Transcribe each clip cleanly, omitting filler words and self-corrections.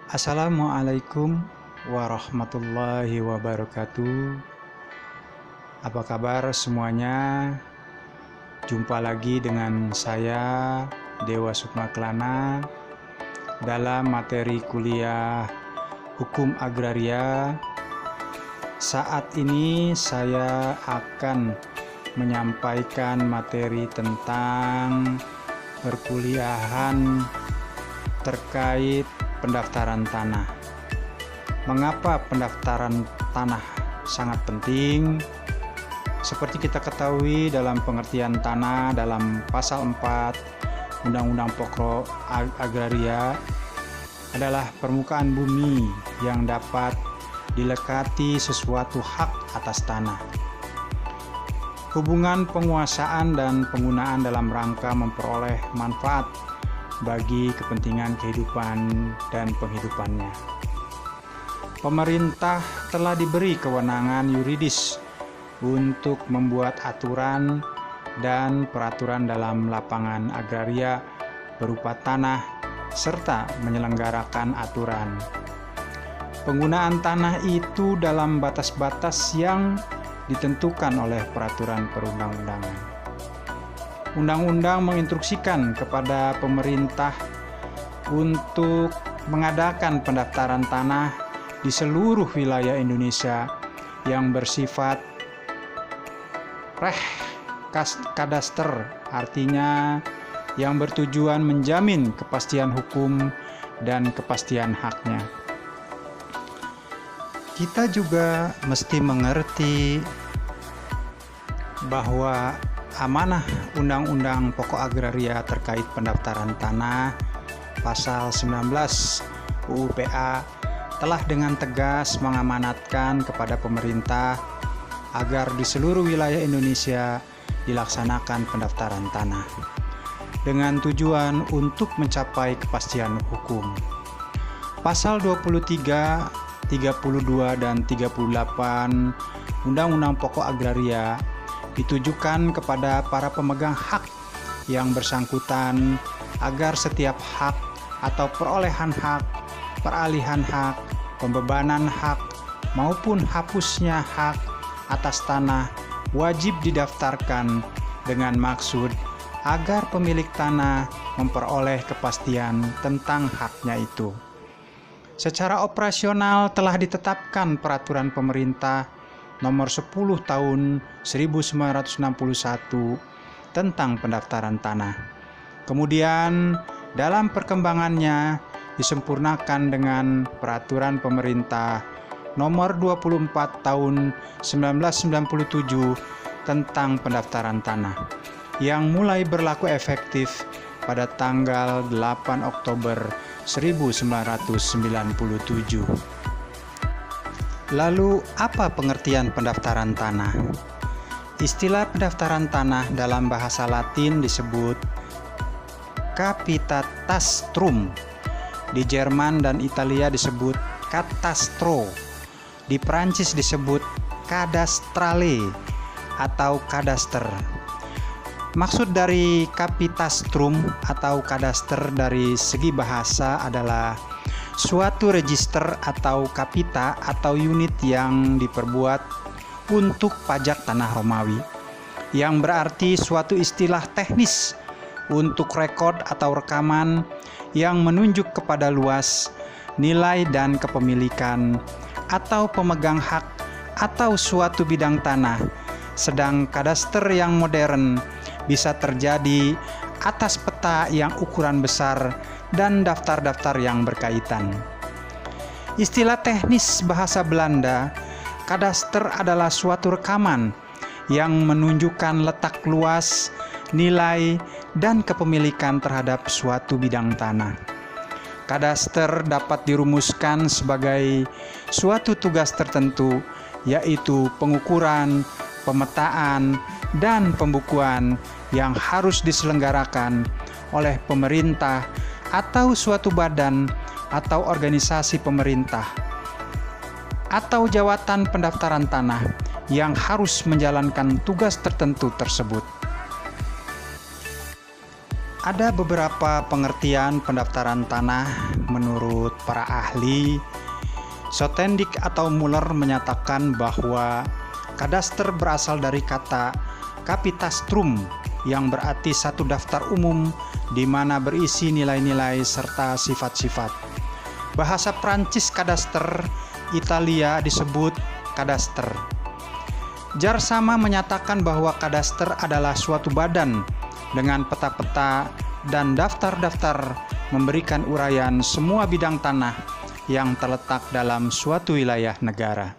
Assalamualaikum warahmatullahi wabarakatuh. Apa kabar semuanya? Jumpa lagi dengan saya Dewa Sukmaklana dalam materi kuliah Hukum Agraria. Saat ini saya akan menyampaikan materi tentang perkuliahan terkait pendaftaran tanah. Mengapa pendaftaran tanah sangat penting? Seperti kita ketahui dalam pengertian tanah dalam pasal 4 Undang-Undang Pokok Agraria adalah permukaan bumi yang dapat dilekati sesuatu hak atas tanah. Hubungan penguasaan dan penggunaan dalam rangka memperoleh manfaat bagi kepentingan kehidupan dan penghidupannya. Pemerintah telah diberi kewenangan yuridis untuk membuat aturan dan peraturan dalam lapangan agraria berupa tanah serta menyelenggarakan aturan. Penggunaan tanah itu dalam batas-batas yang ditentukan oleh peraturan perundang-undangan. Undang-undang menginstruksikan kepada pemerintah untuk mengadakan pendaftaran tanah di seluruh wilayah Indonesia yang bersifat kadaster, artinya yang bertujuan menjamin kepastian hukum dan kepastian haknya. Kita juga mesti mengerti bahwa amanah Undang-Undang Pokok Agraria terkait pendaftaran tanah pasal 19 UU PA telah dengan tegas mengamanatkan kepada pemerintah agar di seluruh wilayah Indonesia dilaksanakan pendaftaran tanah dengan tujuan untuk mencapai kepastian hukum. Pasal 23, 32 dan 38 Undang-Undang Pokok Agraria ditujukan kepada para pemegang hak yang bersangkutan agar setiap hak atau perolehan hak, peralihan hak, pembebanan hak, maupun hapusnya hak atas tanah wajib didaftarkan dengan maksud agar pemilik tanah memperoleh kepastian tentang haknya itu. Secara operasional telah ditetapkan peraturan pemerintah nomor 10 tahun 1961 tentang pendaftaran tanah. Kemudian dalam perkembangannya disempurnakan dengan peraturan pemerintah nomor 24 tahun 1997 tentang pendaftaran tanah yang mulai berlaku efektif pada tanggal 8 Oktober 1997. Lalu, apa pengertian pendaftaran tanah? Istilah pendaftaran tanah dalam bahasa Latin disebut capitatastrum. Di Jerman dan Italia disebut catastro. Di Prancis disebut cadastrale atau kadaster. Maksud dari capitastrum atau kadaster dari segi bahasa adalah suatu register atau kapita atau unit yang diperbuat untuk pajak tanah Romawi, yang berarti suatu istilah teknis untuk rekod atau rekaman yang menunjuk kepada luas, nilai dan kepemilikan atau pemegang hak atau suatu bidang tanah. Sedang kadaster yang modern bisa terjadi atas peta yang ukuran besar dan daftar-daftar yang berkaitan. Istilah teknis bahasa Belanda, kadaster adalah suatu rekaman yang menunjukkan letak luas, nilai, dan kepemilikan terhadap suatu bidang tanah. Kadaster dapat dirumuskan sebagai suatu tugas tertentu, yaitu pengukuran, pemetaan, dan pembukuan yang harus diselenggarakan oleh pemerintah atau suatu badan atau organisasi pemerintah atau jawatan pendaftaran tanah yang harus menjalankan tugas tertentu tersebut. Ada beberapa pengertian pendaftaran tanah menurut para ahli. Sotendik atau Muller menyatakan bahwa kadaster berasal dari kata kapitastrum yang berarti satu daftar umum di mana berisi nilai-nilai serta sifat-sifat. Bahasa Prancis kadaster, Italia disebut kadaster. Jarsama menyatakan bahwa kadaster adalah suatu badan dengan peta-peta dan daftar-daftar memberikan uraian semua bidang tanah yang terletak dalam suatu wilayah negara.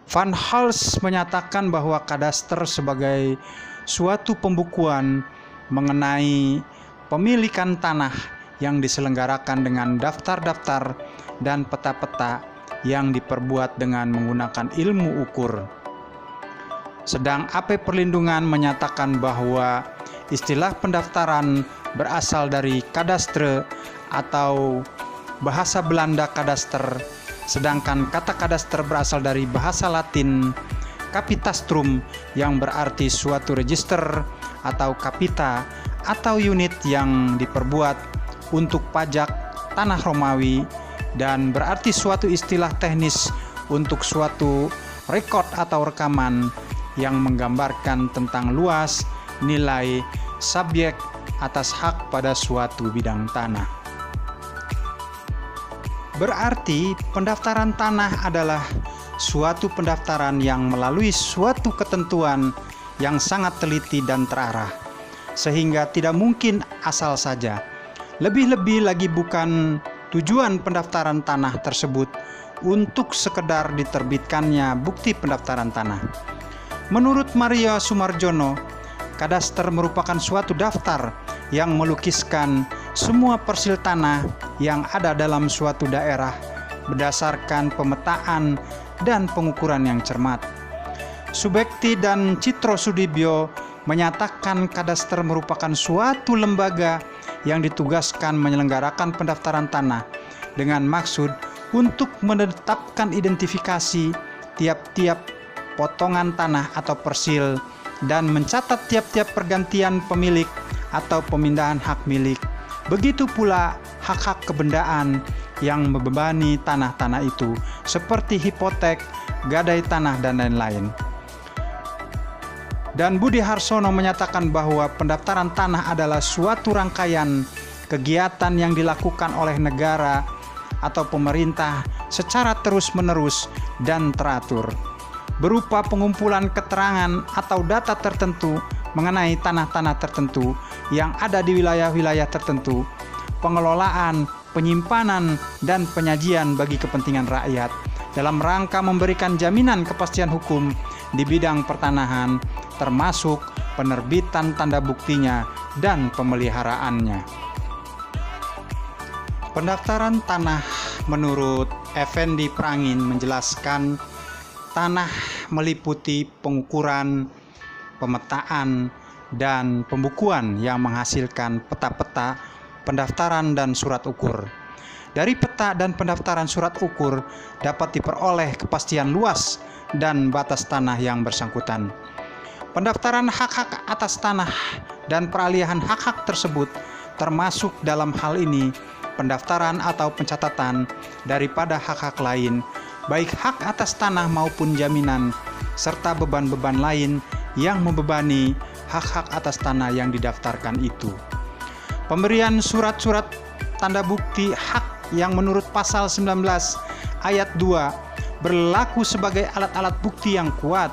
Van Hals menyatakan bahwa kadaster sebagai suatu pembukuan mengenai pemilikan tanah yang diselenggarakan dengan daftar-daftar dan peta-peta yang diperbuat dengan menggunakan ilmu ukur. Sedang AP Perlindungan menyatakan bahwa istilah pendaftaran berasal dari kadastre atau bahasa Belanda kadaster, sedangkan kata kadaster berasal dari bahasa Latin capitastrum yang berarti suatu register atau capita atau unit yang diperbuat untuk pajak tanah Romawi, dan berarti suatu istilah teknis untuk suatu rekod atau rekaman yang menggambarkan tentang luas, nilai, subjek atas hak pada suatu bidang tanah. Berarti pendaftaran tanah adalah suatu pendaftaran yang melalui suatu ketentuan yang sangat teliti dan terarah, sehingga tidak mungkin asal saja. Lebih-lebih lagi bukan tujuan pendaftaran tanah tersebut untuk sekedar diterbitkannya bukti pendaftaran tanah. Menurut Maria Sumarjono, kadaster merupakan suatu daftar yang melukiskan semua persil tanah yang ada dalam suatu daerah berdasarkan pemetaan dan pengukuran yang cermat. Subekti dan Citro Sudibyo menyatakan kadaster merupakan suatu lembaga yang ditugaskan menyelenggarakan pendaftaran tanah dengan maksud untuk menetapkan identifikasi tiap-tiap potongan tanah atau persil dan mencatat tiap-tiap pergantian pemilik atau pemindahan hak milik. Begitu pula hak-hak kebendaan yang membebani tanah-tanah itu seperti hipotek, gadai tanah, dan lain-lain. Dan Budi Harsono menyatakan bahwa pendaftaran tanah adalah suatu rangkaian kegiatan yang dilakukan oleh negara atau pemerintah secara terus-menerus dan teratur, berupa pengumpulan keterangan atau data tertentu mengenai tanah-tanah tertentu yang ada di wilayah-wilayah tertentu, pengelolaan, penyimpanan, dan penyajian bagi kepentingan rakyat dalam rangka memberikan jaminan kepastian hukum di bidang pertanahan, termasuk penerbitan tanda buktinya dan pemeliharaannya. Pendaftaran tanah menurut Effendi Prangin menjelaskan tanah meliputi pengukuran, pemetaan, dan pembukuan yang menghasilkan peta-peta, pendaftaran, dan surat ukur. Dari peta dan pendaftaran surat ukur dapat diperoleh kepastian luas dan batas tanah yang bersangkutan. Pendaftaran hak-hak atas tanah dan peralihan hak-hak tersebut termasuk dalam hal ini pendaftaran atau pencatatan daripada hak-hak lain, baik hak atas tanah maupun jaminan, serta beban-beban lain yang membebani hak-hak atas tanah yang didaftarkan itu. Pemberian surat-surat tanda bukti hak yang menurut pasal 19 ayat 2 berlaku sebagai alat-alat bukti yang kuat.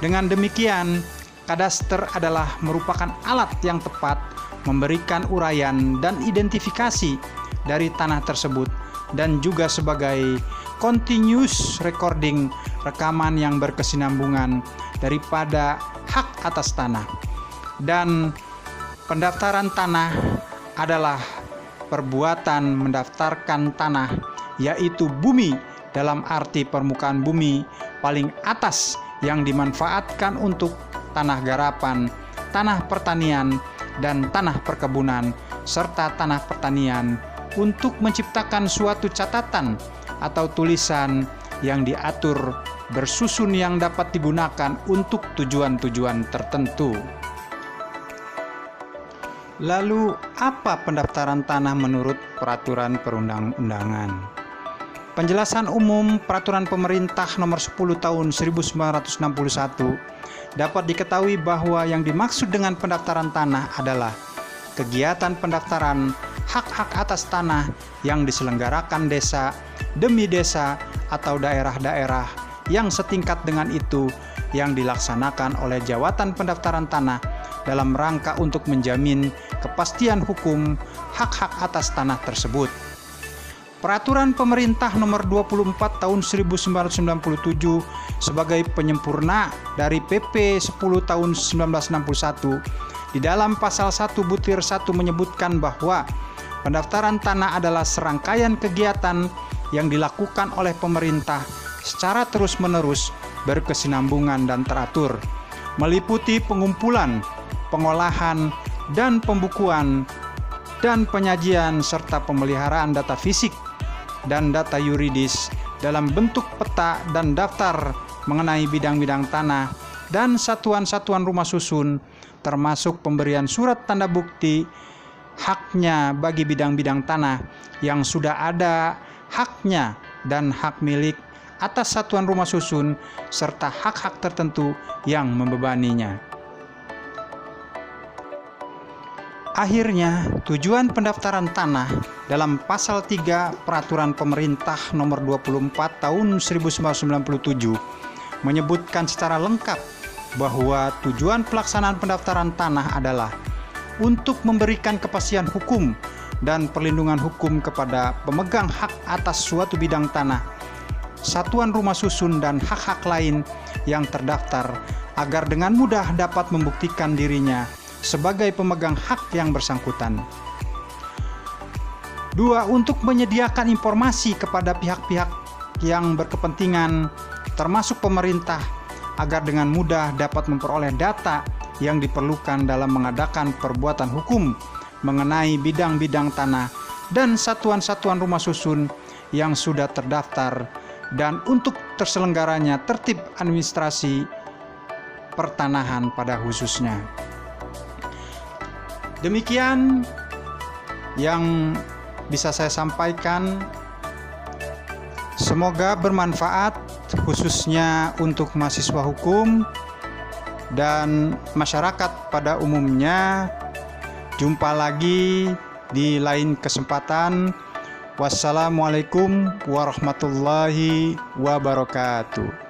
Dengan demikian, kadaster adalah merupakan alat yang tepat memberikan uraian dan identifikasi dari tanah tersebut, dan juga sebagai continuous recording, rekaman yang berkesinambungan daripada hak atas tanah. Dan pendaftaran tanah adalah perbuatan mendaftarkan tanah, yaitu bumi dalam arti permukaan bumi paling atas yang dimanfaatkan untuk tanah garapan, tanah pertanian, dan tanah perkebunan, serta tanah pertanian untuk menciptakan suatu catatan atau tulisan yang diatur bersusun yang dapat digunakan untuk tujuan-tujuan tertentu. Lalu, apa pendaftaran tanah menurut peraturan perundang-undangan? Penjelasan umum Peraturan Pemerintah Nomor 10 Tahun 1961 dapat diketahui bahwa yang dimaksud dengan pendaftaran tanah adalah kegiatan pendaftaran hak-hak atas tanah yang diselenggarakan desa demi desa atau daerah-daerah yang setingkat dengan itu yang dilaksanakan oleh Jabatan Pendaftaran Tanah dalam rangka untuk menjamin kepastian hukum hak-hak atas tanah tersebut. Peraturan Pemerintah Nomor 24 Tahun 1997 sebagai penyempurna dari PP 10 Tahun 1961 di dalam pasal 1 butir 1 menyebutkan bahwa pendaftaran tanah adalah serangkaian kegiatan yang dilakukan oleh pemerintah secara terus-menerus, berkesinambungan dan teratur, meliputi pengumpulan, pengolahan, dan pembukuan, dan penyajian serta pemeliharaan data fisik dan data yuridis dalam bentuk peta dan daftar mengenai bidang-bidang tanah dan satuan-satuan rumah susun, termasuk pemberian surat tanda bukti haknya bagi bidang-bidang tanah yang sudah ada haknya dan hak milik atas satuan rumah susun serta hak-hak tertentu yang membebaninya. Akhirnya, tujuan pendaftaran tanah dalam pasal 3 Peraturan Pemerintah Nomor 24 Tahun 1997 menyebutkan secara lengkap bahwa tujuan pelaksanaan pendaftaran tanah adalah untuk memberikan kepastian hukum dan perlindungan hukum kepada pemegang hak atas suatu bidang tanah, satuan rumah susun dan hak-hak lain yang terdaftar agar dengan mudah dapat membuktikan dirinya sebagai pemegang hak yang bersangkutan. 2. Untuk menyediakan informasi kepada pihak-pihak yang berkepentingan termasuk pemerintah agar dengan mudah dapat memperoleh data yang diperlukan dalam mengadakan perbuatan hukum mengenai bidang-bidang tanah dan satuan-satuan rumah susun yang sudah terdaftar, dan untuk terselenggaranya tertib administrasi pertanahan pada khususnya. Demikian yang bisa saya sampaikan. Semoga bermanfaat khususnya untuk mahasiswa hukum dan masyarakat pada umumnya. Jumpa lagi di lain kesempatan. Wassalamualaikum warahmatullahi wabarakatuh.